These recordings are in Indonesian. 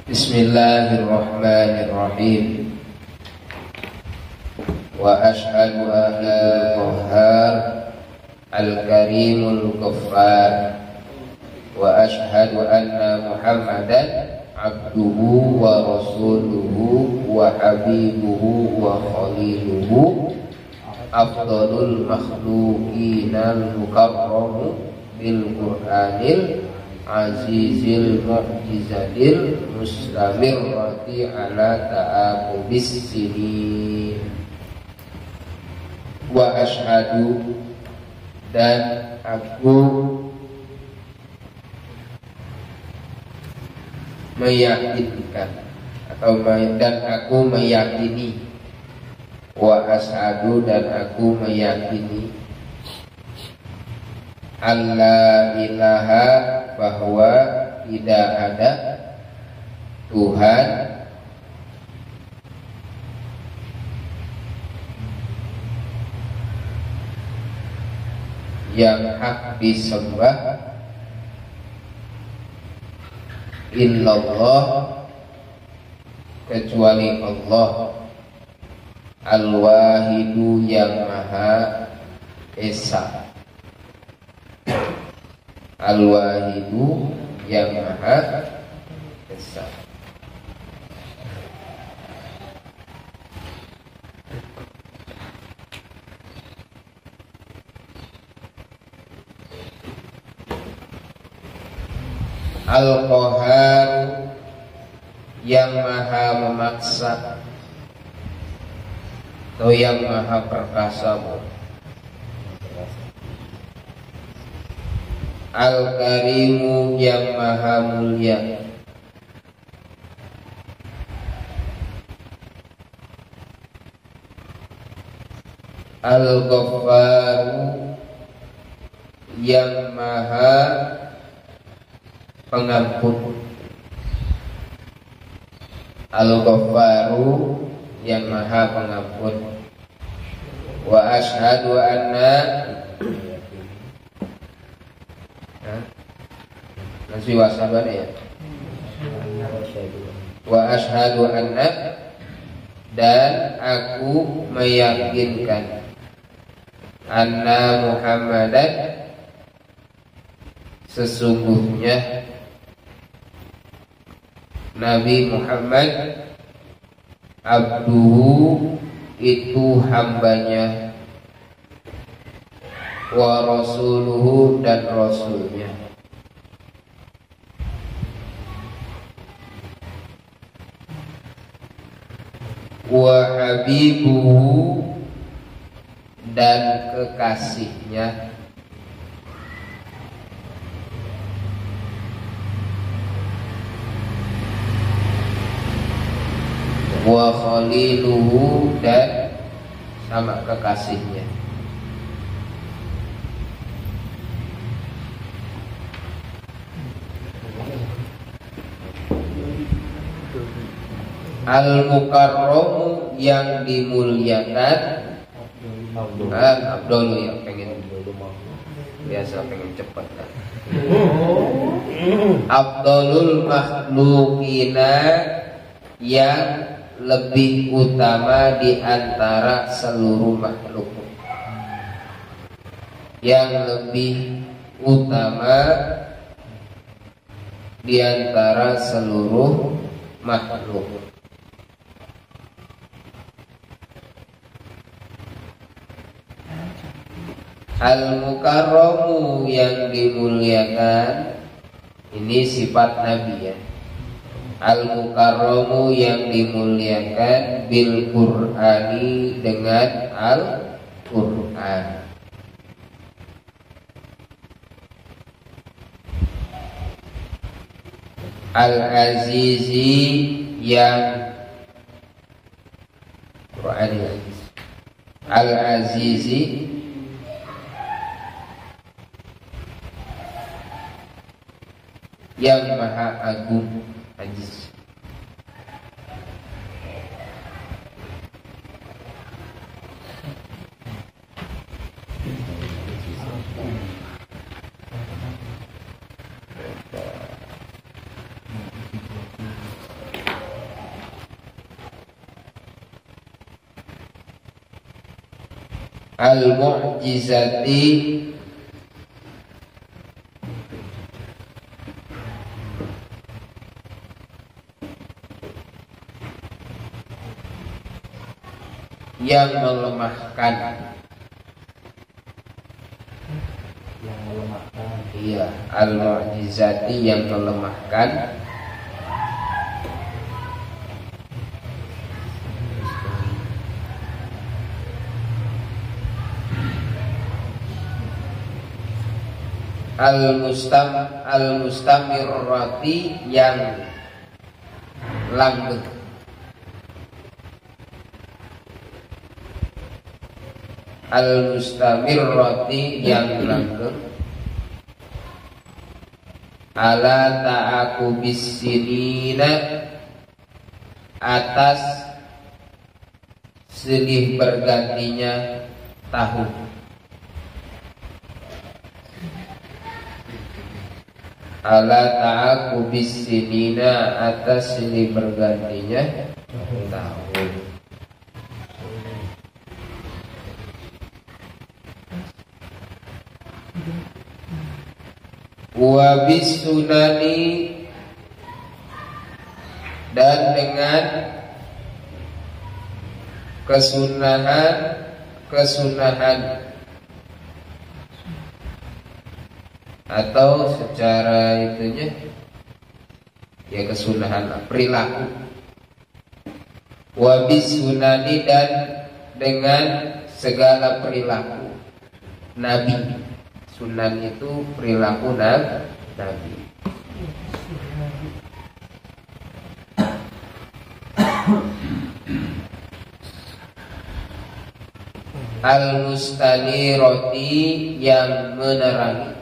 Bismillahirrahmanirrahim. Wa ashhadu anna Qahhar al-karimul ghaffar wa ashhadu anna Muhammadan abduhu wa rasuluhu wa habibuhu wa khaliluhu afdalul makhluqinal mukarramu bil Qur'anil azizil mu'jizatil mustamirrati ala ta'aqubis sinin. Wa ashhadu, dan aku meyakinkan dan aku meyakini. Wa ashhadu, dan aku meyakini alla ilaha, bahwa tidak ada Tuhan yang hak disembah illallah, kecuali Allah al-wahidu, yang maha esa. Al-wahidu, yang maha esa. Al-Qahhar, yang maha memaksa atau yang maha perkasa. Al-Karimu, yang maha mulia. Al-Ghaffaru, yang maha pengampun. Al-Ghaffaru, yang maha pengampun. Wa ashhadu anna, masih wasaban ya. Wa ashhadu anna, dan aku meyakinkan anna Muhammadan, sesungguhnya Nabi Muhammad abduhu, itu hambanya, wa rasuluhu, dan rasulnya. Wa habibuhu, dan kekasihnya. Wa khaliluhu, dan sama kekasihnya. Al-Mukarramu, yang dimuliakan. Abdul, ya, pengen biasa pengen cepat kan. Abdulul makhluqina, yang lebih utama di antara seluruh makhluk. Yang lebih utama di antara seluruh makhluk. Al-Mukarramu, yang dimuliakan. Ini sifat Nabi ya. Al-Mukarramu, yang dimuliakan, bil Qur'ani, dengan Al-Qur'an. Al-Azizi, yang Qur'an Aziz. Al-Azizi, yang maha agung. Aziz. al-mu'jizati yang melemahkan. Iya, al-mu'jizati yang melemahkan. Al-mustamirrati yang langgeng. Al-mustamirrati yang langgeng. Ala ta'aqubis sinina, atas silih bergantinya tahun. Ala ta'aqubis sinina, atas silih bergantinya tahun. Wa bisunani, dan dengan kesunahan atau secara itunya ya kesunahan perilaku. Wa bisunani, dan dengan segala perilaku Nabi. Sunan itu perilaku Nabi. Al-mustanirati yang menerangi.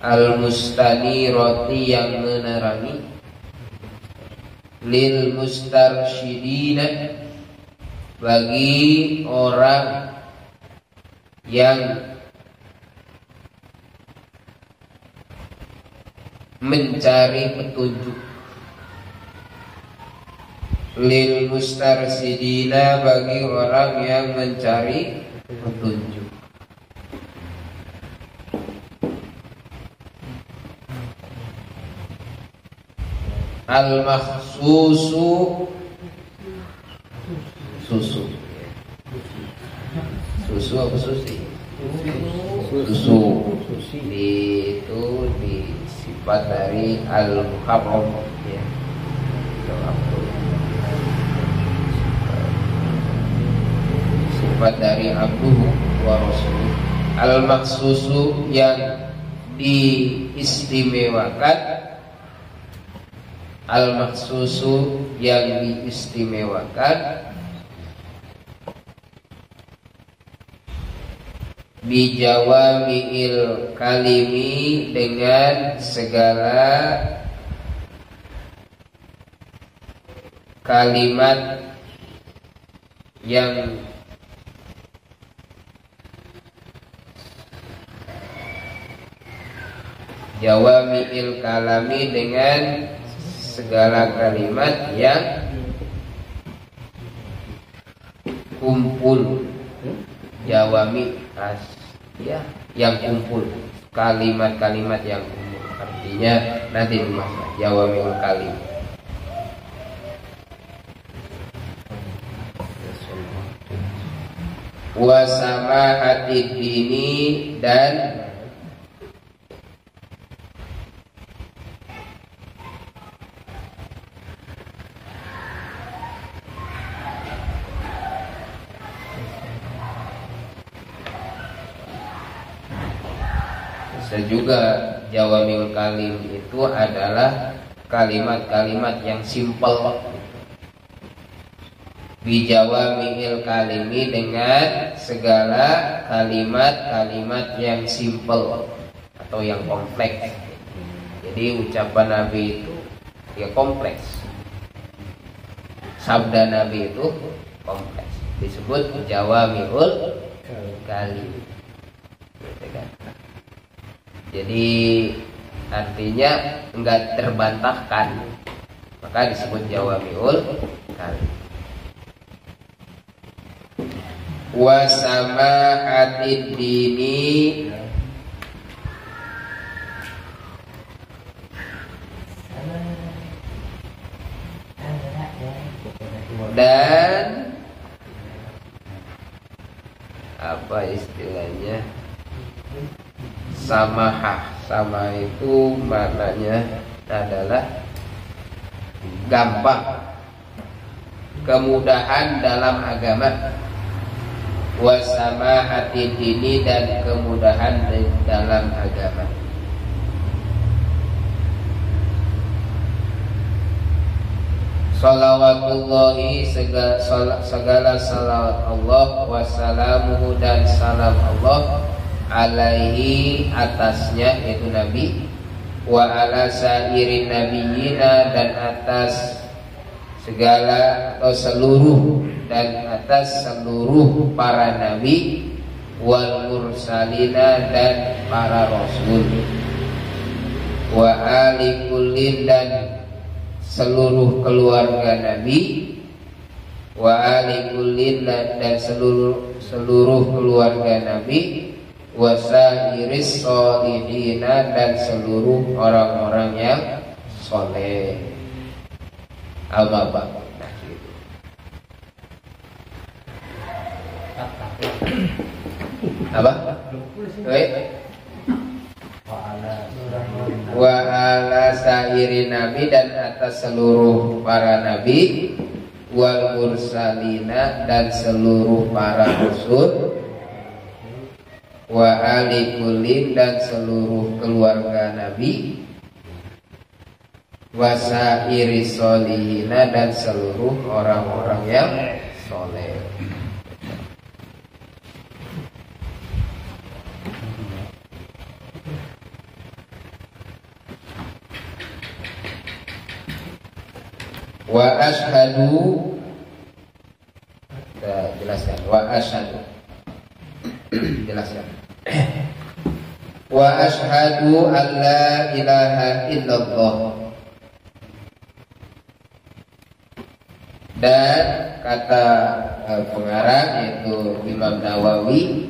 Al-mustanirati yang menerangi. Lil mustarsyidina, bagi orang yang mencari petunjuk. Lil mustarsyidina, bagi orang yang mencari petunjuk. Al-makhsusu, susu apa susi? Susu itu disifat dari al-muharram ya. Sifat dari abduhu wa rasuluh. Al-makhsusu yang diistimewakan. Al-makhsusu yang diistimewakan. Bijawami'il kalimi, dengan segala kalimat yang jawami'il kalami, dengan segala kalimat yang kumpul. Jawami ya, yang kumpul, kalimat-kalimat yang kumpul. Artinya nanti dimaksud jawami'ul kalim. Wa samahatid dini, dan juga jawami'ul kalim itu adalah kalimat-kalimat yang simpel. Bijawami'il kalimi, dengan segala kalimat-kalimat yang simpel atau yang kompleks. Jadi ucapan Nabi itu ya kompleks. Sabda Nabi itu kompleks. Disebut jawami'ul kalim. Jadi artinya enggak terbantahkan, maka disebut jawami'ul kalim. wa samahatid dini dan apa istilahnya samahah. Sama itu maknanya adalah gampang, kemudahan dalam agama. Wasamahati dini dan kemudahan dalam agama. Salawatullahi segala salawat Allah, wassalamuhu dan salam Allah, alaihi atasnya yaitu Nabi, wa ala sairin nabiyina dan atas segala atau seluruh dan atas seluruh para nabi, wal mursalina dan para rasul, wa ali kullin dan seluruh keluarga nabi, wa ali kullin dan seluruh keluarga nabi, wa sairis sholihina dan seluruh orang-orang yang soleh. Amma ba'd. Nah, gitu. Apa? Wa ala sairin nabi dan atas seluruh para nabi, wal mursalina dan seluruh para rasul, wa ali kullin dan seluruh keluarga nabi, wa sairi sholihina dan seluruh orang-orang yang soleh. Wa ashhadu, kita jelaskan. Wa ashhadu, jelaskan. Wa ashhadu an la ilaha illallah. Dan kata pengarang yaitu Imam Nawawi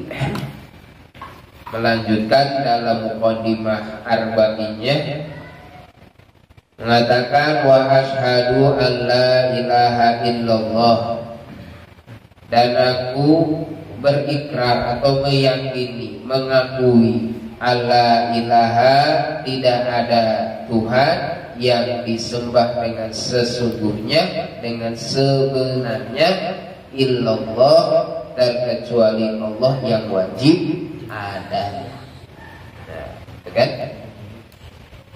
melanjutkan dalam muqaddimah arba'innya mengatakan wa asyhadu an la ilaha illallah, dan aku berikrar atau meyakini, mengakui alla ilaha tidak ada Tuhan yang disembah dengan sesungguhnya, dengan sebenarnya, illallah terkecuali Allah yang wajib ada. Nah, kan?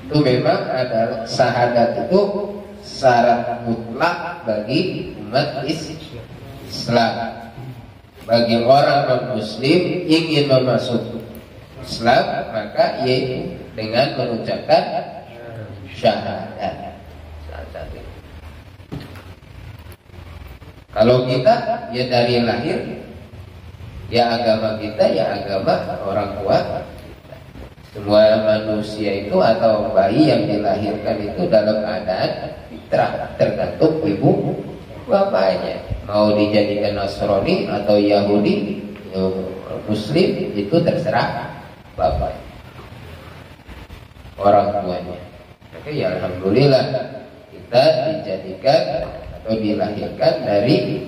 Itu memang adalah syahadat itu syarat mutlak bagi umat Islam. Bagi orang non-muslim ingin memasuk Islam, maka yaitu dengan mengucapkan syahadat. Kalau kita ya dari lahir, ya agama kita ya agama orang tua. Semua manusia itu atau bayi yang dilahirkan itu dalam keadaan fitrah, tergantung ibu bapaknya. Mau dijadikan Nasrani atau Yahudi, Muslim, itu terserah bapaknya, orang tuanya. Maka ya alhamdulillah kita dijadikan atau dilahirkan dari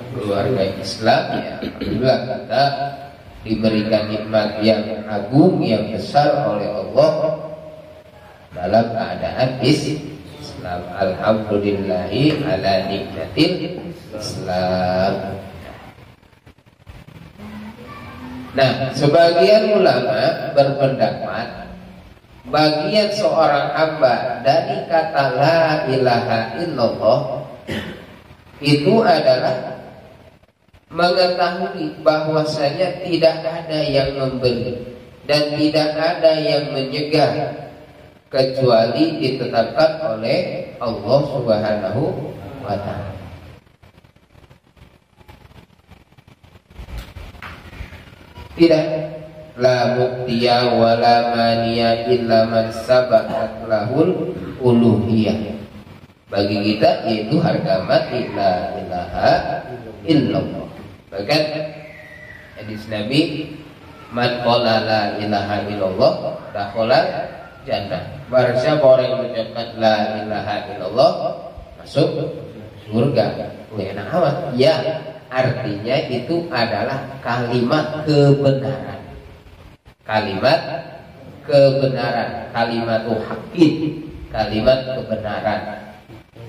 keluarga Islam. Ya alhamdulillah kita diberikan nikmat yang agung, yang besar oleh Allah dalam keadaan Islam. Alhamdulillahi ala nikmatil Islam. Nah, sebagian ulama berpendapat bagian seorang hamba dari kata la ilaha illallah itu adalah mengetahui bahwasanya tidak ada yang memberi dan tidak ada yang menyegah kecuali ditetapkan oleh Allah Subhanahu wa ta'ala. Tidak, la muqtiya wa la maniya illa man sabaqat lahul uluhiyah. Bagi kita yaitu harga mati la ilaha illallah. Bahkan hadis Nabi, man qala la ilaha illallah dakhala jannah. Barang siapa orang yang mengucapkan la ilaha illallah masuk surga. Enak amat. Ya, artinya itu adalah kalimat kebenaran. Kalimat kebenaran, kalimatu haqqin, kalimat kebenaran.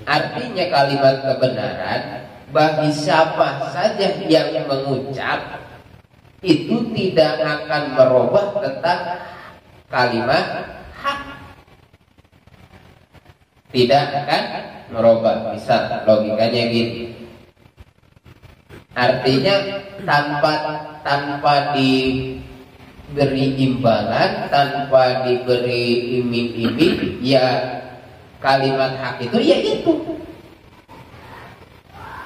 Artinya kalimat kebenaran bagi siapa saja yang mengucap itu tidak akan merubah tentang kalimat hak. Tidak akan merubah. Misal logikanya gini. Artinya tanpa diberi imbalan, tanpa diberi iming-iming, ya kalimat hak itu ya itu.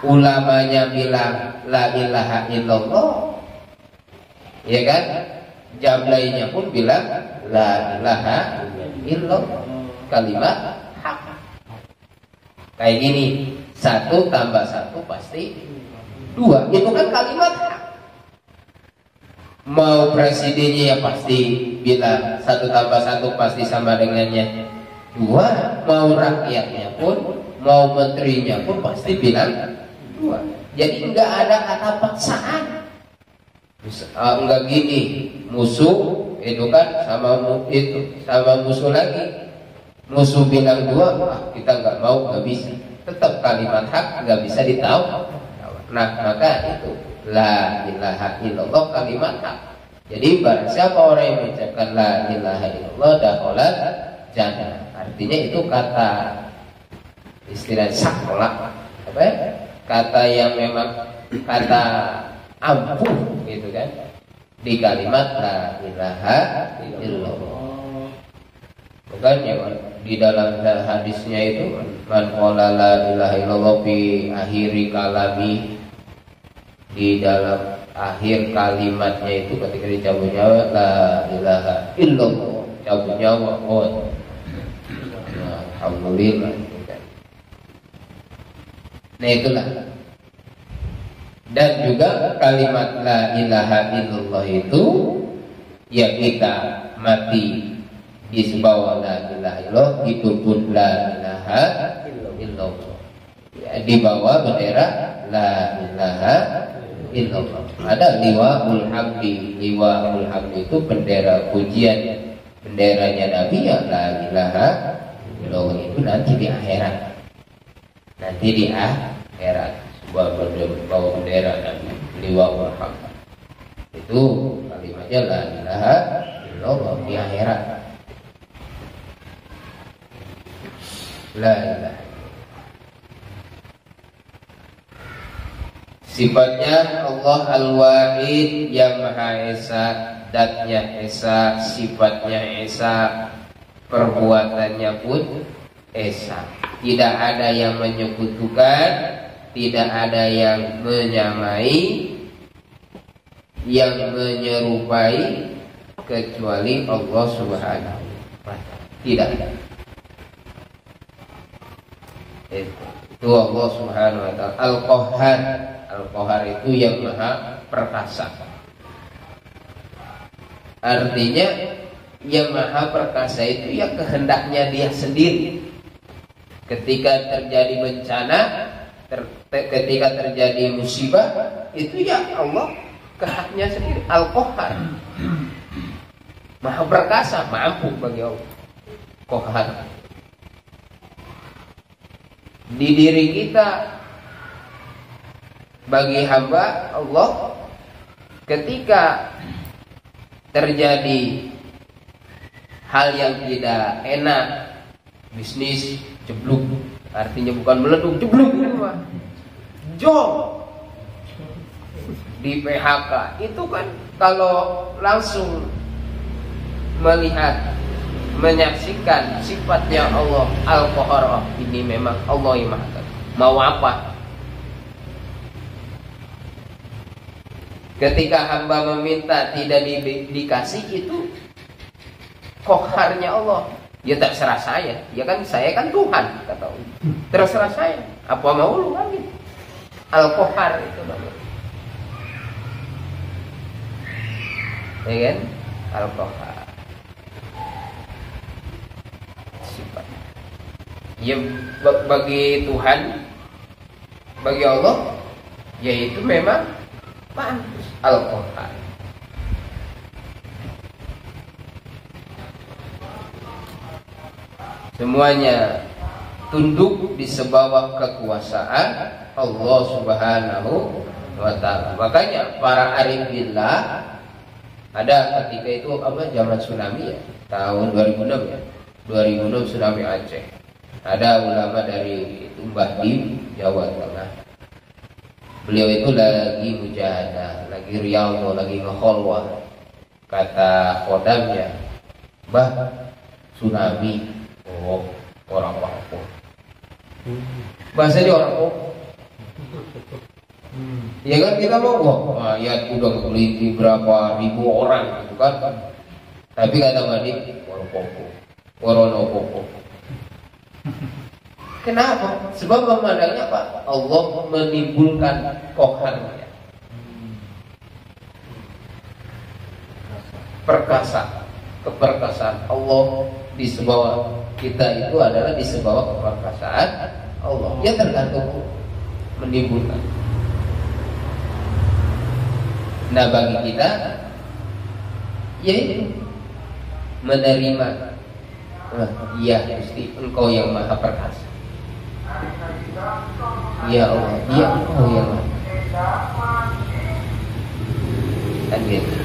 Ulamanya bilang la ilaha illallah, ya kan? Jablainya pun bilang la ilaha illallah, kalimat hak. Kayak gini, 1 tambah 1 pasti 2. Itu kan kalimat hak. Mau presidennya ya pasti bilang 1 tambah 1 pasti sama dengannya 2. Mau rakyatnya pun, mau menterinya pun pasti bilang 2. Jadi enggak ada kata paksaan. Enggak gini, musuh itu kan sama musuh lagi. Musuh bilang 2, kita enggak mau, enggak bisa. Tetap kalimat hak enggak bisa ditawar. Nah, maka itu la ilaha illallah kalimat hak. Jadi barang siapa orang yang mengucapkan la ilaha illallah dakhala jannah. Artinya itu kata istilah saklak, apa ya? Kata yang memang kata ampuh gitu kan. Di kalimat la ilaha illallah. Bukan ya, di dalam hadisnya itu man qala la ilaha illallah fi akhiri kalami, di dalam akhir kalimatnya itu ketika dicabut nyawa la ilaha illallah, cabut nyawa. Alhamdulillah. Nah itulah. Dan juga kalimat la ilaha illallah itu ya kita mati di bawah la ilaha illallah, itu pun la ilaha illallah. Ya, di bawah bendera la ilaha illallah. Ada liwaul hamdi. Liwaul hamdi itu bendera pujian, benderanya Nabi ya la ilaha illallah. Itu nanti di akhirat. Nanti di akhirat bawa bendera Nabi liwaul hamdi. Itu kalimatnya la ilaha illallah di akhirat. La ilaha. Sifatnya Allah Al-Wahid yang Maha Esa, zatnya Esa, sifatnya Esa, perbuatannya pun Esa. Tidak ada yang menyekutukan, tidak ada yang menyamai, yang menyerupai kecuali Allah Subhanahu wa Ta'ala. Tidak ada. Itu Allah Subhanahu wa Ta'ala Al-Qahhar. Al-Qahhar itu yang maha perkasa. Artinya yang maha perkasa itu yang kehendaknya dia sendiri. Ketika terjadi bencana, ketika terjadi musibah, itu ya Allah kehendaknya sendiri. Al-Qahhar, maha perkasa, mampu bagi Allah. Qahhar. Di diri kita, bagi hamba Allah, ketika terjadi hal yang tidak enak, bisnis jeblok, artinya bukan meleduk, jeblok itu mah jong di PHK, itu kan kalau langsung melihat, menyaksikan sifatnya Allah Al-Qahhar, ini memang Allah yang Maha Kuasa. Mau apa? Ketika hamba meminta tidak dikasih, itu Qahharnya Allah. Ya terserah saya. Ya kan saya kan Tuhan, kata Allah. Terserah saya. Apa mau lu kan gitu. Al-Qahhar itu namanya. ya kan? Al-Qahhar. Sifat. Ya bagi Tuhan, bagi Allah, yaitu memang pantas Al-Qahhar. Semuanya tunduk di sebawah kekuasaan Allah Subhanahu wa ta'ala. Makanya para arifillah ada ketika itu zaman tsunami ya, tahun 2006 ya. 2006 tsunami Aceh. Ada ulama dari Mbah Dim, Jawa Tengah. Beliau itu lagi mujahadah, lagi riyadhah, lagi ngekholwah. Kata kodamnya, "Mbah, tsunami." Oh, orang Papua. Bahasanya orang Papua. Ya kan kita mau ayat udah ngeliti berapa ribu orang gitu kan. Tapi kata Madi, orang Papua, orang Papua. Kenapa? Sebab memandangnya apa? Allah menimbulkan koharnya, perkasa, keperkasaan Allah di sebawah kita itu adalah di sebawah keperkasaan Allah. Ya tergantung menimbulkan. Nah bagi kita, yaitu menerima. Ya Gusti, Engkau yang maha perkasa. Ya Allah, ya Engkau yang maha. Kan gitu.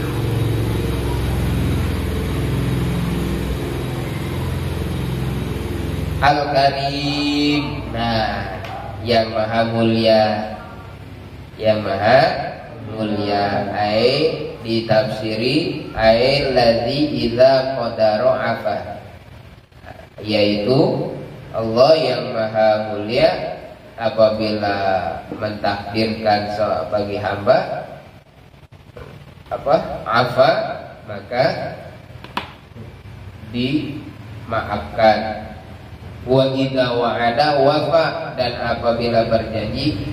Al-Karim, nah yang maha mulia, yang maha mulia, ditafsiri ladzi idza qadara afa, yaitu Allah yang maha mulia apabila mentakdirkan bagi hamba afa, maka dimaafkan. Wa idza wa'ada wafa, dan apabila berjanji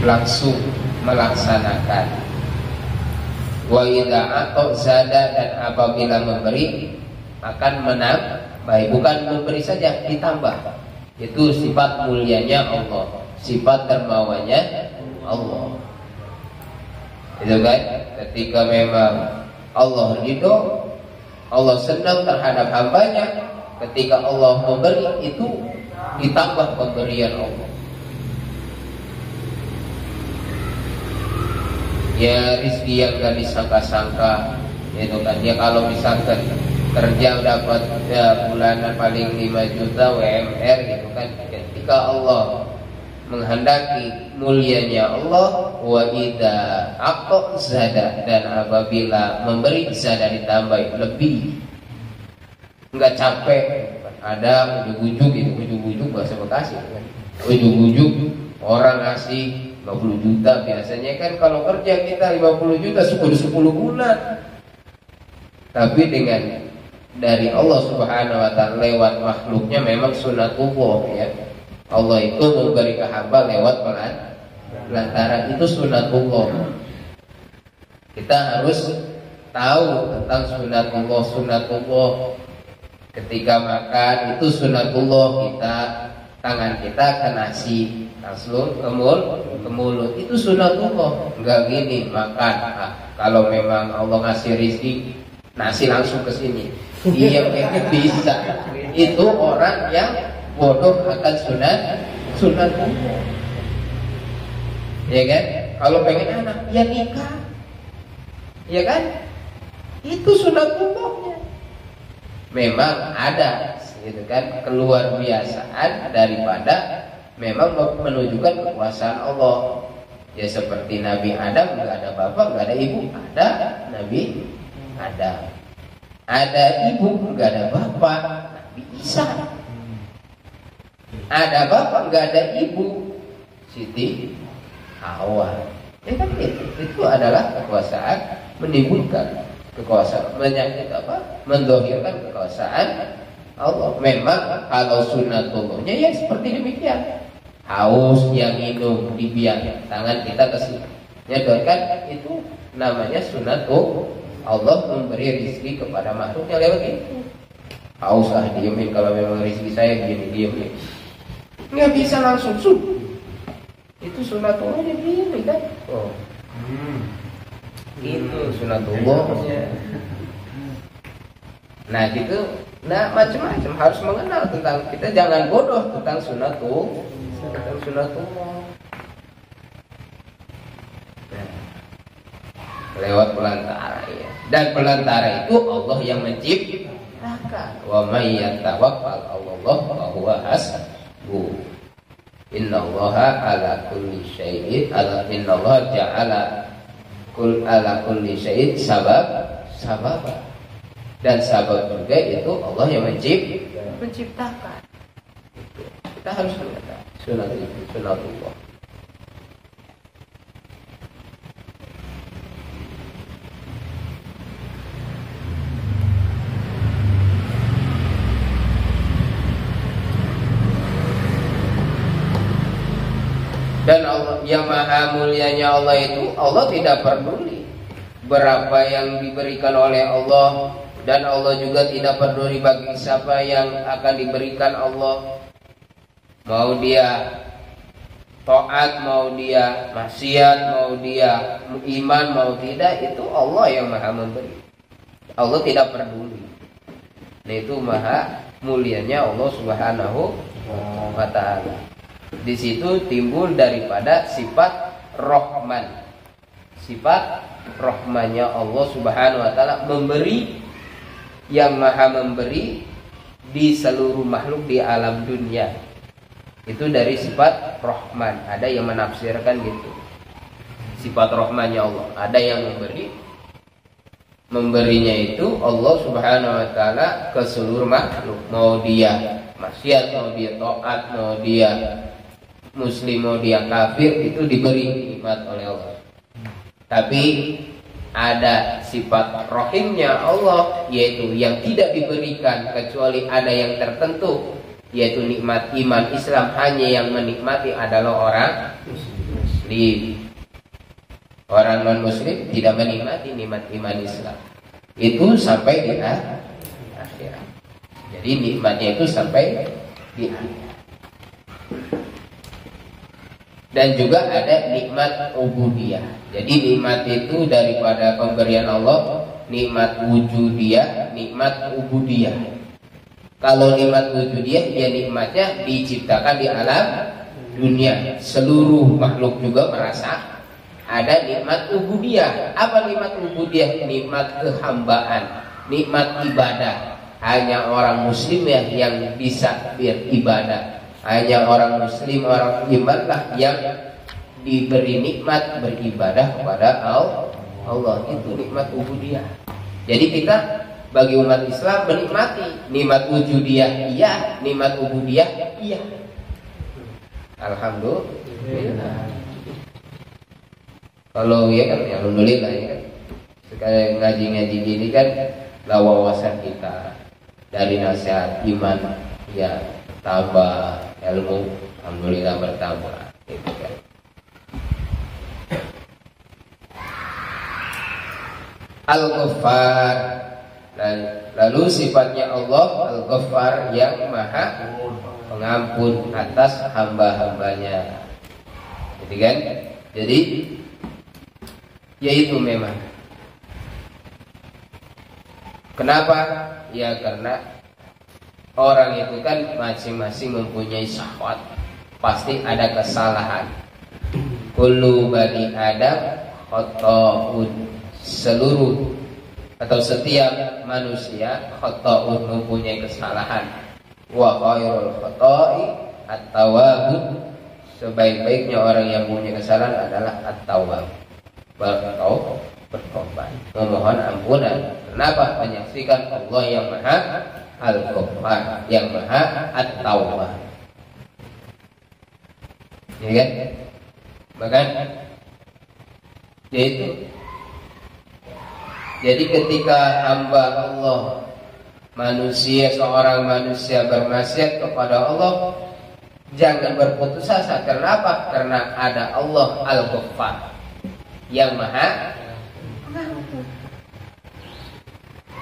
langsung melaksanakan. Wa idza ata zada, dan apabila memberi akan menambah, bukan memberi saja, ditambah. Itu sifat mulianya Allah, sifat dermawannya Allah. Itu kan ketika memang Allah ridho, Allah senang terhadap hambanya. Ketika Allah memberi, itu ditambah pemberian Allah. Ya rezeki yang gak disangka-sangka, itu kan ya, kalau misalkan kerja dapat bulanan paling 5 juta WMR gitu kan. Ketika Allah menghendaki mulianya Allah, wa idza aqta zada, dan apabila memberi zada ditambah lebih. Enggak capek. Ada ujuk-ujuk, itu ujuk-ujuk bahasa Bekasi kan. Ujuk-ujuk orang ngasih 50 juta, biasanya kan kalau kerja kita 50 juta 10 bulan. Tapi dengan dari Allah Subhanahu wa ta'ala lewat makhluknya, memang sunatullah ya. Allah itu memberi ke hamba lewat pelantaran, itu sunatullah. Kita harus tahu tentang sunatullah. Ketika makan itu sunatullah, kita tangan kita ke nasi langsung ke mulut, itu sunatullah. Enggak gini makan, kalau memang Allah ngasih rezeki nasi langsung ke sini. Iya bisa. Itu orang yang bodoh akan sunatullah. Ya kan? Kalau pengen anak, ya nikah. Ya kan? Itu sunatullahnya. Memang ada gitu kan, keluar biasaan daripada memang menunjukkan kekuasaan Allah. Ya seperti Nabi Adam, nggak ada bapak, nggak ada ibu. Ada Nabi Adam. Ada ibu, nggak ada bapak, Nabi Isa. Ada bapak, nggak ada ibu, Siti Hawa. Ya kan itu adalah kekuasaan menimbulkan kekuasaan, mendohirkan kekuasaan Allah. Memang kalau sunatullahnya ya seperti demikian. Haus yang minum dibiarkan, tangan kita ke sini. Ya kan itu namanya sunnatul Allah memberi rezeki kepada makhluknya lewat itu. Haus diemin, kalau memang rezeki saya begini diemin. Nggak bisa langsung itu sunatullah diemin kan? Oh, itu sunatullah. Nah gitu, nah macam-macam harus mengenal tentang, kita jangan bodoh tentang sunatullah. Lewat pelantara ya. Dan pelantara itu Allah yang menciptakan. Wa may yatawakkal 'alallah fa huwa hasbuh. Innallaha ala kulli syai'in innallaha ja'ala ala kulli syai'in sabab. Dan sabab juga itu Allah yang menciptakan. Itu. Kita harus mengetahui sunatullah. Dan Allah yang maha mulianya Allah itu, Allah tidak peduli berapa yang diberikan oleh Allah, dan Allah juga tidak peduli bagi siapa yang akan diberikan Allah. Mau dia taat, mau dia maksiat, mau dia iman, mau tidak, itu Allah yang maha memberi. Allah tidak peduli. Nah itu maha mulianya Allah Subhanahu wa ta'ala. Di situ timbul daripada sifat Rahman. Sifat Rahmannya Allah Subhanahu wa ta'ala, memberi, yang maha memberi di seluruh makhluk di alam dunia. Itu dari sifat Rahman. Ada yang menafsirkan gitu, sifat Rahmannya Allah. Ada yang memberinya itu Allah Subhanahu wa ta'ala ke seluruh makhluk. Mau dia maksiat, mau dia taat, mau dia muslim, mau dia kafir, itu diberi nikmat oleh Allah. Tapi ada sifat rahimnya Allah, yaitu yang tidak diberikan kecuali ada yang tertentu, yaitu nikmat iman Islam. Hanya yang menikmati adalah orang muslim. Orang non muslim tidak menikmati nikmat iman Islam. Itu sampai di akhirat. Jadi nikmatnya itu sampai di akhirat. Dan juga ada nikmat ubudiyah. Jadi nikmat itu daripada pemberian Allah, nikmat wujudiyah, nikmat ubudiyah. Kalau nikmat wujudiyah, ya nikmatnya diciptakan di alam dunia. Seluruh makhluk juga merasa. Ada nikmat ubudiyah. Apa nikmat ubudiyah? Nikmat kehambaan, nikmat ibadah. Hanya orang muslim yang bisa beribadah. Hanya orang muslim, orang iman lah yang diberi nikmat beribadah kepada Allah. Itu nikmat ubudiyah. Jadi kita bagi umat Islam menikmati nikmat wujudiyah iya, nikmat ubudiyah iya. Alhamdulillah. Kalau ya kan, alhamdulillah ya kan. Sekali ngaji-ngaji gini kan lah wawasan kita dari nasihat iman ya tambah, ilmu alhamdulillah bertambah gitu kan. Al-Ghaffar, lalu sifatnya Allah Al-Ghaffar, yang maha pengampun atas hamba-hambanya, gitu kan. Jadi yaitu memang kenapa? Ya karena orang itu kan masing-masing mempunyai syahwat, pasti ada kesalahan. Kullu bani Adam khata'un, seluruh atau setiap manusia khata'un, mempunyai kesalahan. Wa khairul khata'i at-tawwab, sebaik-baiknya orang yang punya kesalahan adalah at-tawwab, bertobat, memohon ampunan. Kenapa? Menyaksikan Allah yang maha Al-Ghaffar, yang maha At-Tawwab. Ya kan? Bahkan yaitu, jadi ketika hamba Allah, manusia, seorang manusia bermaksiat kepada Allah, jangan berputus asa. Kenapa? Karena ada Allah Al-Ghaffar yang maha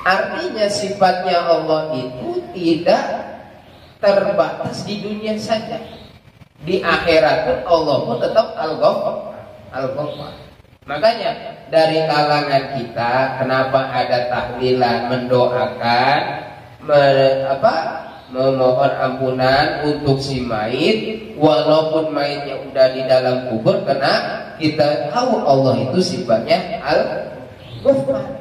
Artinya sifatnya Allah itu tidak terbatas di dunia saja. Di akhirat pun Allah pun tetap Al-Ghaffar. Makanya dari kalangan kita kenapa ada tahlilan, mendoakan, memohon ampunan untuk si mayit walaupun mayitnya udah di dalam kubur, karena kita tahu Allah itu sifatnya Al-Ghaffar.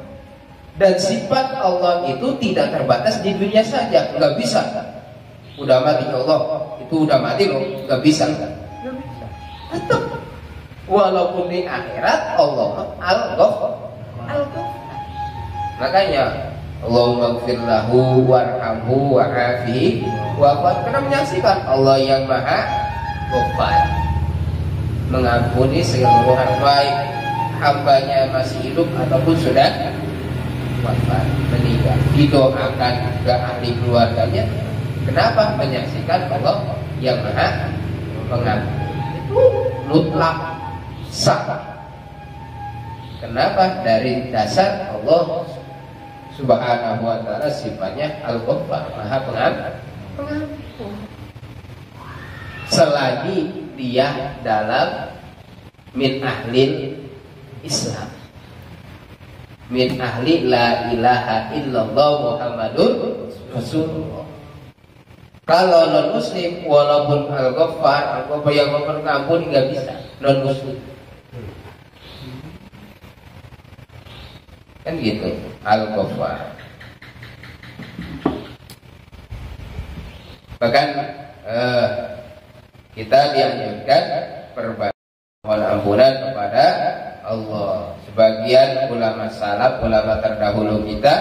Dan sifat Allah itu tidak terbatas di dunia saja, nggak bisa. Udah mati Allah, itu udah mati loh, nggak bisa. Tetap, walaupun di akhirat Allah Al-Ghaffar. Makanya Allahumma gfir lahu warhamhu wa'afihi wa'afat. Karena menyaksikan Allah yang maha Ghaffar, mengampuni seluruh baik hambanya masih hidup ataupun sudah wafat, meninggal. Didoakan ke ahli keluarganya. Kenapa? Menyaksikan Allah yang maha pengampun. Itu mutlak sah. Kenapa? Dari dasar Allah Subhanahu wa ta'ala sifatnya Al-Ghaffar, maha pengampun. Selagi dia dalam min ahlil Islam, min ahli la ilaha illallah Muhammadur Rasulullah. Kalau non muslim walaupun Al-Ghaffar, Al-Ghaffar yang pengampun, nggak bisa non muslim. Kan gitu, Al-Ghaffar. Bahkan kita dianjurkan permohonan ampunan kepada Allah. Sebagian ulama salaf, ulama terdahulu kita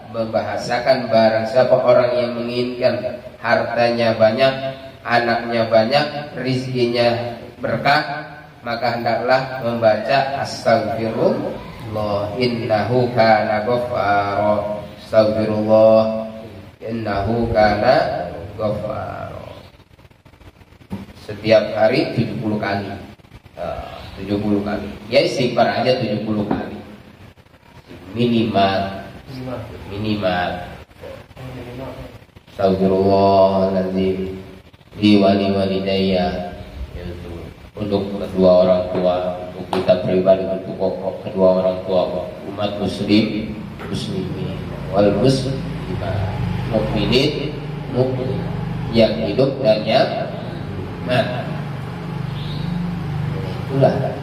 membahasakan barang siapa orang yang menginginkan hartanya banyak, anaknya banyak, rizkinya berkah, maka hendaklah membaca astagfirullah innahu kana ghaffara. Astagfirullah innahu kana ghaffara. Setiap hari 70 kali. 70 kali. Ya istighfar aja 70 kali. Minimal. Astagfirullahaladzim li walidayya, yaitu untuk kedua orang tua, untuk kita pribadi, untuk kedua orang tua, umat muslimin wal muslimat, mukminin yang hidup dan yang mati. Itulah.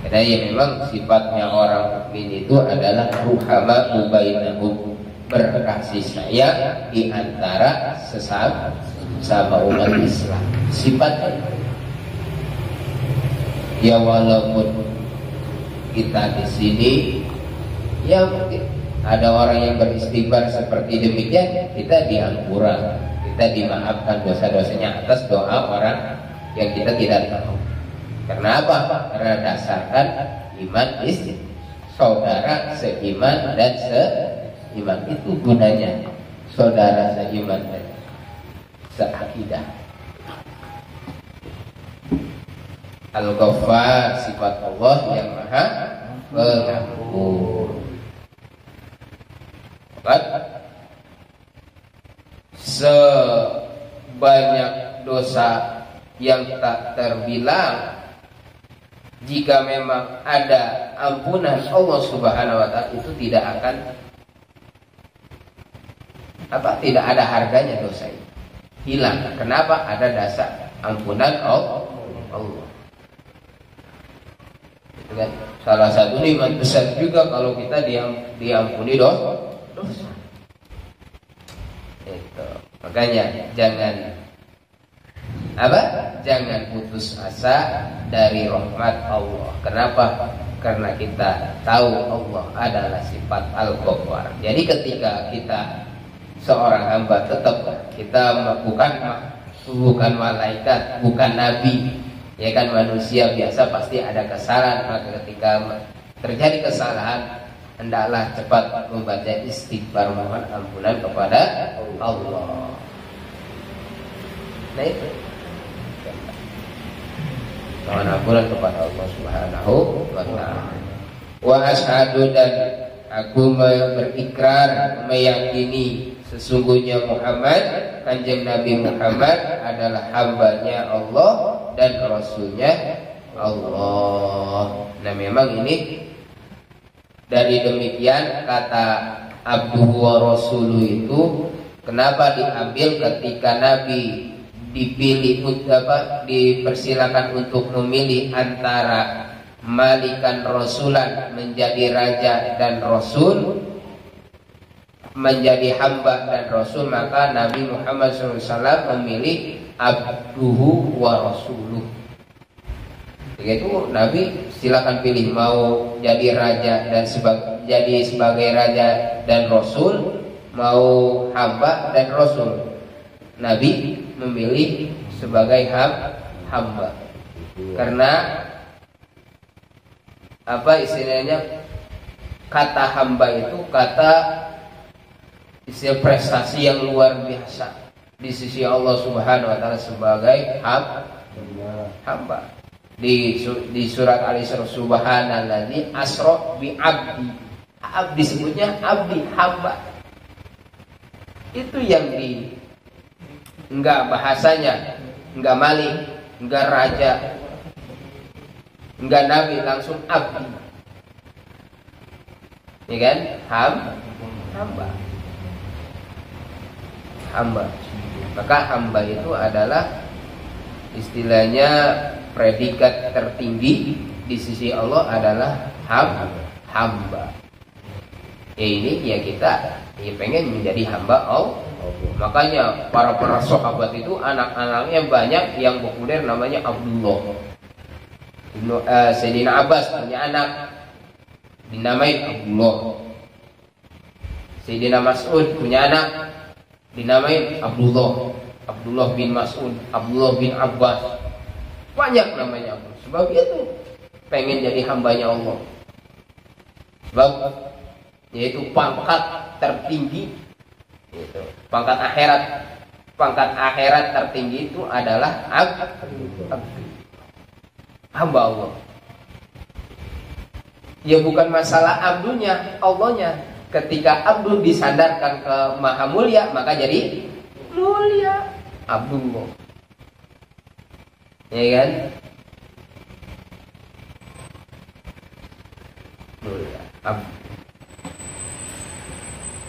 Karena ya memang sifatnya orang mukmin itu adalah ruhama bainahum, berkasih sayang di antara sesama umat Islam. Sifatnya ya, walaupun kita di sini ya mungkin ada orang yang beristighfar seperti demikian, kita diampura, kita dimaafkan dosa-dosanya atas doa orang yang kita tidak tahu. Karena apa? Karena dasarkan iman saudara seiman dan seiman. Itu gunanya saudara seiman dan seakidah. Al-Ghaffar, sifat Allah yang maha pengampun. Sebanyak dosa yang tak terbilang, jika memang ada ampunan Allah Subhanahu wa ta'ala, itu tidak akan tidak ada harganya dosa itu. Hilang. Kenapa? Ada dasar ampunan Allah. Itu kan salah satu nikmat besar juga kalau kita diampuni dosa. Itu. Makanya jangan putus asa dari rahmat Allah. Kenapa? Karena kita tahu Allah adalah sifat Al-Ghaffar. Jadi ketika kita seorang hamba, tetap kita bukan malaikat, bukan nabi, ya kan, manusia biasa pasti ada kesalahan. Maka ketika terjadi kesalahan, hendaklah cepat membaca istighfar, mohon ampunan kepada Allah. Nah itu, mohon ampunan kepada Allah Subhanahu wa ta'ala. Wa asyhadu, dan Aku berikrar, meyakini sesungguhnya Muhammad, Kanjeng Nabi Muhammad adalah hambanya Allah dan Rasulnya Allah. Nah memang ini dari demikian kata abduhu wa rasuluh itu kenapa diambil ketika Nabi dipilih dipersilakan untuk memilih antara malikan rasulan, menjadi raja dan rasul, menjadi hamba dan rasul, maka Nabi Muhammad SAW memilih abduhu wa rasuluh. Begitu Nabi silakan pilih mau jadi raja dan jadi sebagai raja dan rasul, mau hamba dan rasul. Nabi memilih sebagai hamba. Karena apa istilahnya, kata hamba itu kata istilah prestasi yang luar biasa di sisi Allah Subhanahu wa taala sebagai hamba. Di surat Al-Isra, subhanalladzi asra bi abdi. Abdi disebutnya abdi, hamba. Itu yang enggak bahasanya, enggak malik, enggak raja, enggak nabi, langsung abdi. Ya kan? Hamba. Hamba. Maka hamba itu adalah istilahnya predikat tertinggi di sisi Allah adalah hamba. Ini ya kita pengen menjadi hamba Allah. Makanya para sahabat itu anak-anaknya banyak yang populer namanya Abdullah. Sayyidina Abbas punya anak dinamai Abdullah. Sayyidina Mas'ud punya anak dinamai Abdullah. Abdullah bin Mas'ud, Abdullah bin Abbas. Banyak namanya Abdullah. Sebab itu pengen jadi hambanya Allah. Sebab yaitu pangkat tertinggi, itu pangkat akhirat tertinggi itu adalah hamba Allah. Ya bukan masalah abdunya, Allahnya. Ketika abdul disandarkan ke maha mulia, maka jadi mulia Abdullah. Ya kan? Mulia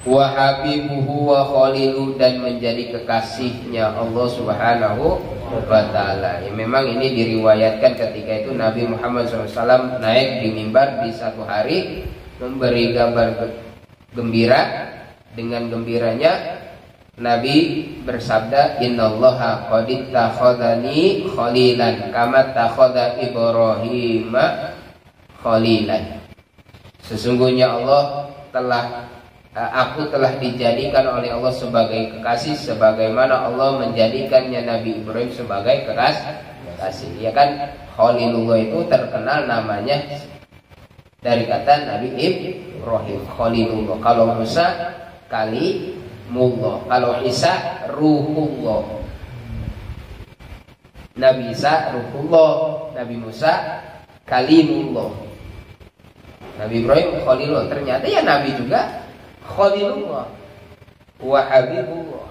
wa habibuhu wa khalilu, dan menjadi kekasihnya Allah Subhanahu wa ta'ala. Ya, memang ini diriwayatkan ketika itu Nabi Muhammad SAW naik di mimbar di satu hari memberi gambar gembira. Dengan gembiranya Nabi bersabda, innallaha qad ittakhadhani khalilan kama takhadha Ibrahim khalilan. Sesungguhnya aku telah dijadikan oleh Allah sebagai kekasih, sebagaimana Allah menjadikannya Nabi Ibrahim sebagai kekasih. Ya kan, Khalilullah itu terkenal namanya dari kata Nabi Ibrahim, Khalilullah. Kalau Musa Kalimullah, kalau Isa Ruhullah. Nabi Isa Ruhullah, Nabi Musa Kalimullah. Nabi Ibrahim Khalilullah. Ternyata ya Nabi juga Khalilullah wa Habibullah,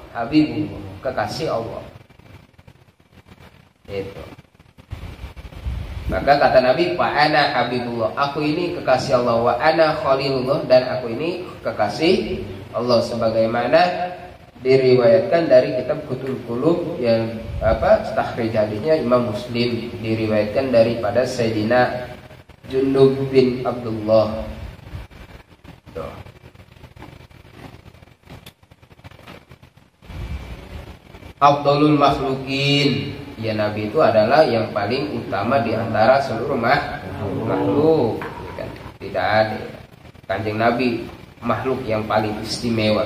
kekasih Allah. Itu. Maka kata Nabi, fa ana Habibullah, aku ini kekasih Allah, wa ana Khalilullah, dan aku ini kekasih Allah, sebagaimana diriwayatkan dari kitab Kutul Qulub yang takhrij hadisnya Imam Muslim, diriwayatkan daripada Sayyidina Jundub bin Abdullah. Tuh. Afdalul makhlukin, ya Nabi itu adalah yang paling utama di antara seluruh makhluk. Ya kan? Tidak ada Kanjeng Nabi makhluk yang paling istimewa.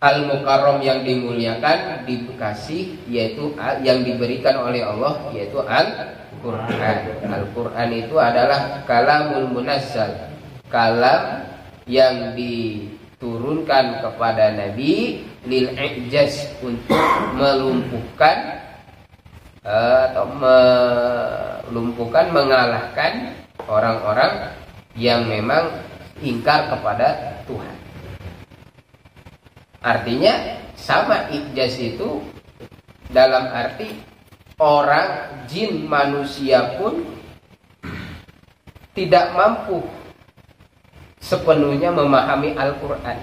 Al-Mukarram, yang dimuliakan, dikasih, yaitu yang diberikan oleh Allah, yaitu Al-Quran. Al-Quran itu adalah kalamul munazzal, kalam yang diturunkan kepada Nabi lil ijaz, untuk melumpuhkan mengalahkan orang-orang yang memang ingkar kepada Tuhan. Artinya sama, ijaz itu dalam arti orang, jin, manusia pun tidak mampu sepenuhnya memahami Al-Quran.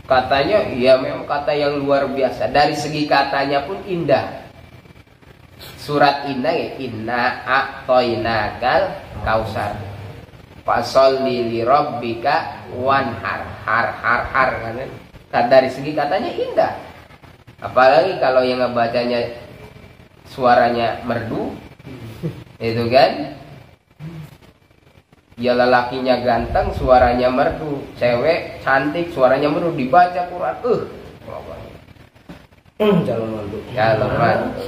Katanya ya memang kata yang luar biasa. Dari segi katanya pun indah. Surat indah ya, inna a'toinakal kausar fasolli li rabbika wanhar. Har kan. Dari segi katanya indah. Apalagi kalau yang ngebacanya suaranya merdu, itu kan. Ya lelakinya ganteng, suaranya merdu. Cewek cantik, suaranya merdu. Dibaca Quran, calon mantu.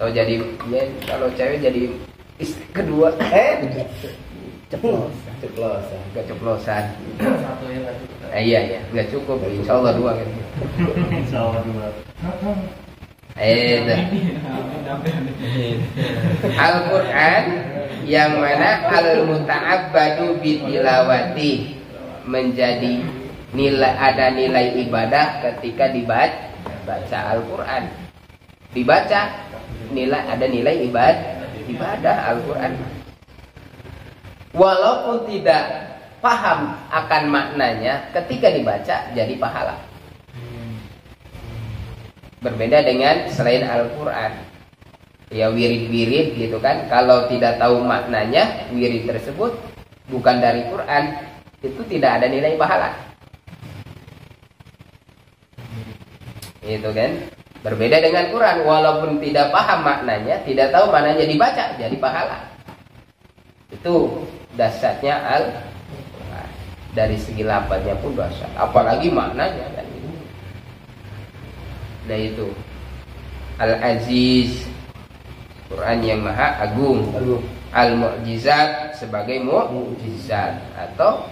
Atau jadi ya, kalau cewek jadi istri kedua, keceplosan. Iya, nggak cukup. Insya Allah 2 kan. Insya Allah 2. Al-Quran yang mana al-muta'abbadu bitilawati, menjadi nilai, ada nilai ibadah ketika dibaca Al-Quran. Dibaca nilai, ada nilai ibadah Al-Quran. Walaupun tidak paham akan maknanya, ketika dibaca jadi pahala. Berbeda dengan selain Al-Quran. Ya wirid-wirid gitu kan, kalau tidak tahu maknanya, wirid tersebut bukan dari Quran, itu tidak ada nilai pahala. Itu kan berbeda dengan Quran, walaupun tidak paham maknanya, tidak tahu maknanya, dibaca jadi pahala. Itu dasarnya Al-Quran. Dari segi lafaznya pun dasar, apalagi maknanya kan. Nah itu Al-Aziz, Quran yang maha agung. Al-Mu'jizat, sebagai mu'jizat atau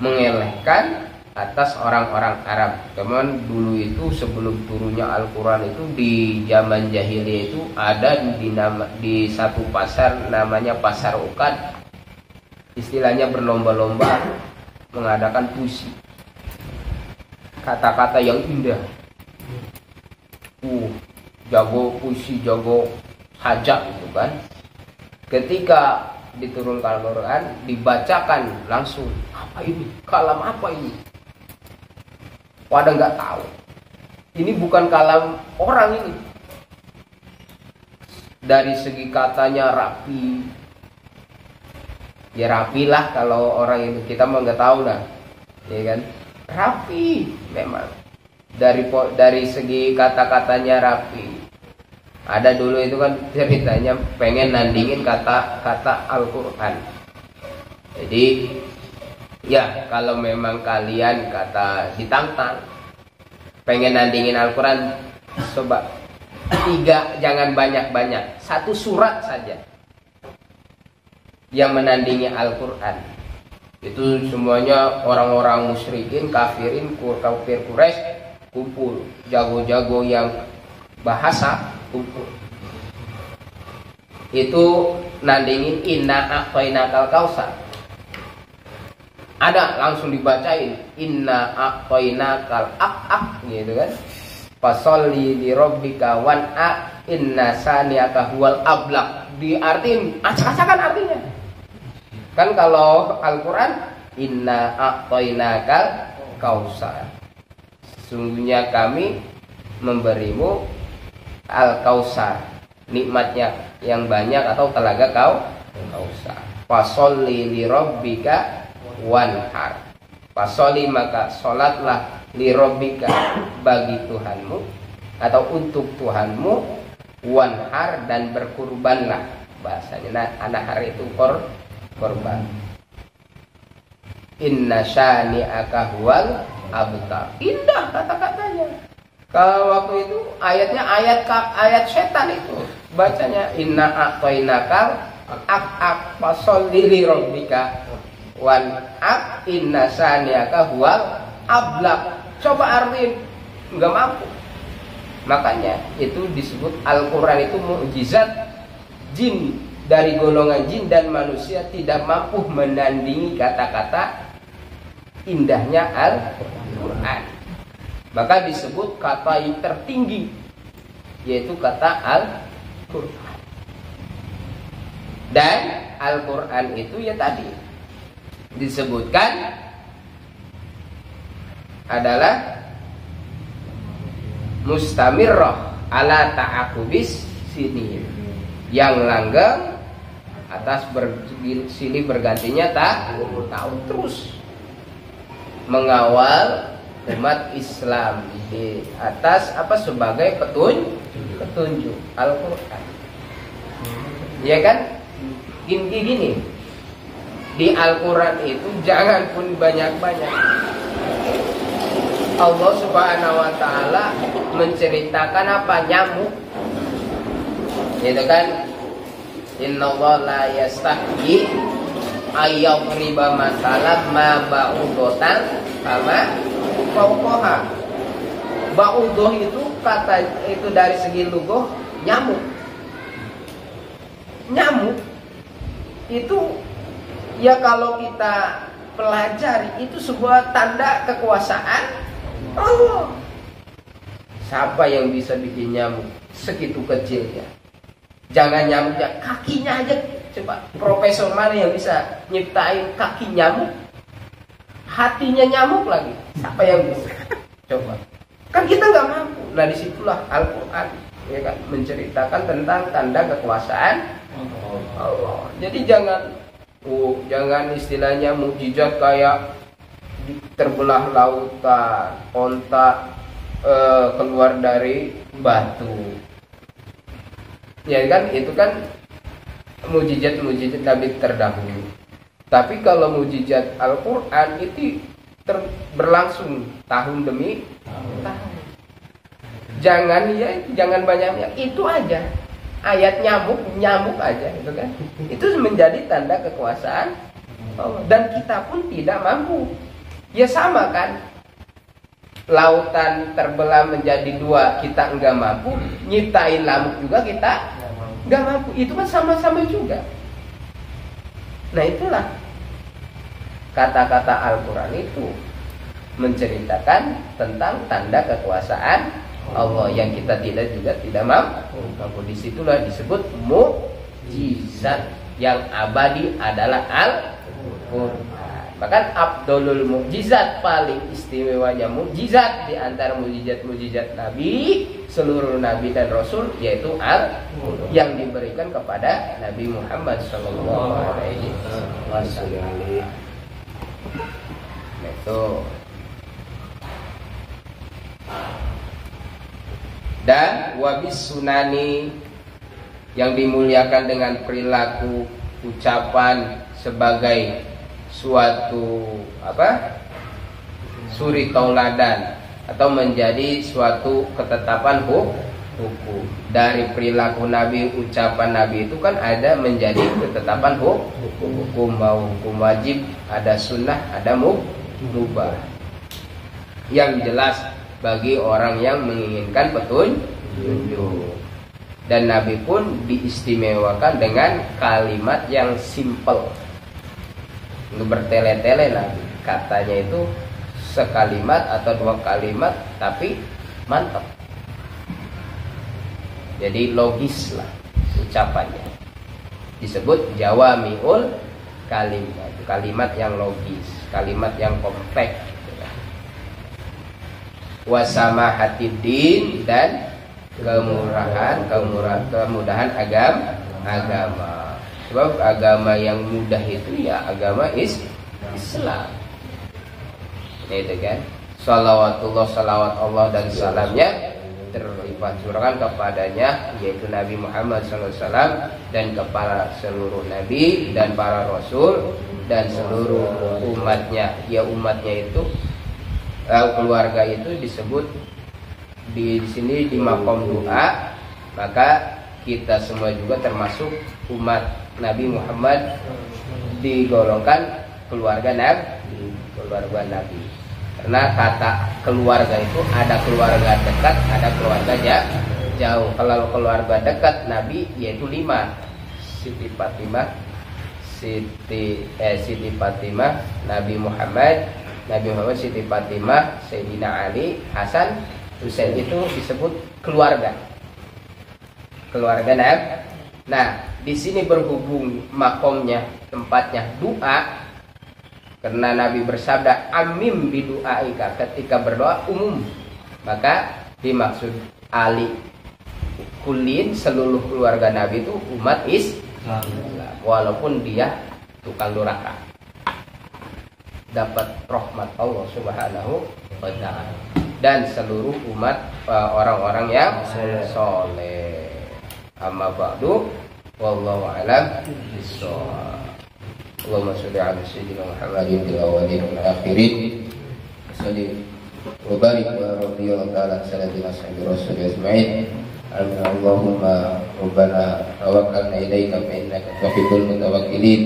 mengelehkan atas orang-orang Arab. Teman dulu itu sebelum turunnya Al-Quran itu di zaman jahiliyah itu ada di satu pasar namanya Pasar Ukad. Istilahnya berlomba-lomba mengadakan puisi. Kata-kata yang indah. Jago puisi, jago hajat itu kan. Ketika diturunkan Al-Quran, dibacakan langsung, apa ini? Kalam apa ini? Pada nggak tahu. Ini bukan kalam orang ini. Dari segi katanya rapi. Ya rapilah kalau orang itu, kita mah nggak tahu lah, ya kan? Rapi memang. Dari segi kata-katanya rapi. Ada dulu itu kan ceritanya pengen nandingin kata-kata Al-Quran. Jadi ya kalau memang kalian kata ditantang pengen nandingin Al-Quran, coba 3, jangan banyak-banyak, 1 surat saja yang menandingi Al-Quran. Itu semuanya orang-orang musyrikin, kafirin, kafir Quraisy kumpul, jago-jago yang bahasa kumpul. Itu nandingin inna a'toinakal kausar. Ada langsung dibacain inna a'toinakal ak gitu kan. Fasolli li rabbika wan'a inna saniyaka huwal ablaq. Diartiin acak-acakan artinya. Kan kalau Al-Quran inna a'toinakal kausar. Sungguhnya kami memberimu Al-Kausar, nikmatnya yang banyak atau telaga Kausar. Fasolli li rabbika wanhar. Fasolli, maka solatlah, li rabbika, bagi Tuhanmu atau untuk Tuhanmu, wanhar, dan berkurbanlah. Bahasanya nahar itu korban. Inna syani'aka huwal abtar. Indah kata-katanya. Kalau waktu itu ayatnya ayat setan itu. Bacanya inna a'toinakal ak fasolli li rabbika wan inna syani'aka huwal ablaq. Coba artiin, enggak mampu. Makanya itu disebut Al-Quran itu mukjizat jin dari golongan jin dan manusia tidak mampu menandingi kata-kata indahnya Al-Quran. Maka disebut kata yang tertinggi, yaitu kata Al-Quran. Dan Al-Quran itu ya tadi disebutkan adalah mustamirrah ala ta'aqubis sini, yang langgeng atas silih bergantinya tahun, terus mengawal umat Islam di atas apa sebagai petunjuk Al-Quran. Ya kan? Gini, di Al-Quran itu jangan pun banyak-banyak. Allah Subhanahu wa ta'ala menceritakan apa? Nyamuk. Gitu kan? Innallaha la yastahyi ayyadriba masalan ma ba'udatan sama fawqaha. Ba'udah itu kata itu dari segi lugah nyamuk. Nyamuk itu ya kalau kita pelajari itu sebuah tanda kekuasaan Allah. Siapa yang bisa bikin nyamuk segitu kecilnya? Jangan nyamuknya, kakinya aja. Coba profesor mana yang bisa nyiptain kaki nyamuk? Hatinya nyamuk lagi. Siapa yang bisa? Coba. Kan kita nggak mampu. Nah disitulah Al-Quran ya kan, menceritakan tentang tanda kekuasaan Allah. Jadi jangan istilahnya mukjizat kayak terbelah lautan, onta keluar dari batu. Ya kan, itu kan mukjizat Nabi terdahulu. Tapi kalau mukjizat Al-Quran itu berlangsung tahun demi tahun. Jangan banyak, itu aja. Ayat nyamuk aja, gitu kan? Itu menjadi tanda kekuasaan Allah. Dan kita pun tidak mampu. Ya sama kan? Lautan terbelah menjadi dua, kita enggak mampu. Nyiptain lamuk juga kita enggak mampu. Itu kan sama-sama juga. Nah itulah kata-kata Al-Quran itu menceritakan tentang tanda kekuasaan Allah yang kita tidak mampu. Disitulah disebut mukjizat. Yang abadi adalah Al-Quran. Bahkan Abdulul mukjizat, paling istimewanya mukjizat di antara mukjizat Nabi, seluruh Nabi dan Rasul, yaitu Al-Quran yang diberikan kepada Nabi Muhammad SAW. Itu. Dan wabis sunani, yang dimuliakan dengan perilaku ucapan sebagai suatu suri tauladan atau menjadi suatu ketetapan hukum. Dari perilaku Nabi, ucapan Nabi itu kan ada menjadi ketetapan hukum, mau hukum wajib, ada sunnah, ada mubah. Yang jelas bagi orang yang menginginkan petunjuk. Dan Nabi pun diistimewakan dengan kalimat yang simple, nggak bertele-tele. Nabi katanya itu sekalimat atau dua kalimat tapi mantap. Jadi logis lah ucapannya. Disebut jawami'ul kalimat, kalimat yang logis, kalimat yang kompleks. Wasamahatidin, dan kemudahan agama. Sebab agama yang mudah itu ya agama Islam. Itu kan. Salawat Allah dan salamnya terlimpahcurahkan kepadanya, yaitu Nabi Muhammad SAW, dan kepada seluruh Nabi dan para Rasul dan seluruh umatnya. Ya umatnya itu keluarga itu disebut di sini di maqam doa. Maka kita semua juga termasuk umat Nabi Muhammad, digolongkan keluarga Nabi. Karena kata keluarga itu ada keluarga dekat, ada keluarga jauh. Kalau keluarga dekat Nabi yaitu 5, Siti Fatimah, Siti Fatimah, Nabi Muhammad, Siti Fatimah, Sayyidina Ali, Hasan, Husain, itu disebut keluarga. Keluarga Nabi. Nah, di sini berhubung makomnya, tempatnya doa, karena Nabi bersabda amim bidu'aika, ketika berdoa umum, maka dimaksud Ali kulin, seluruh keluarga Nabi itu umat Islam, walaupun dia tukang durhaka, dapat rahmat Allah Subhanahu wa ta'ala, dan seluruh umat orang-orang yang soleh. Amma ba'du, wallahu a'lam bishawab. Allahumma sholli ala sayyidina Muhammadin fil awwalin wal akhirin. Salli wa barik wa radhiyallahu ta'ala an sayyidina Rasul ajma'in. Allahumma rabbana tawakkalna ilaika fa innaka tuhibbul mutawakkilin.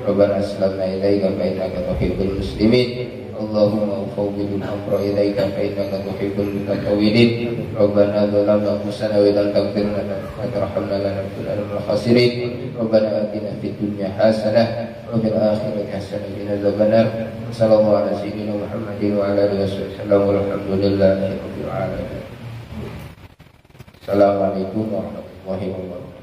Rabbana aslamna ilaika fa innaka tuhibbul muslimin. Allahumma ufawwidul amra ilaika fa innaka tuhibbul mutatawwilin. Rabbana zalamna anfusana wa illam taghfir lana wa tarhamna lanakunanna minal khasirin. Rabbana atina fid dunya hasanah wa fil akhirati hasanah wa qina adzabannar. Sallallahu ala sayyidina Muhammadin wa ala alihi wasallam. Walhamdulillahi rabbil alamin. Assalamualaikum warahmatullahi wabarakatuh.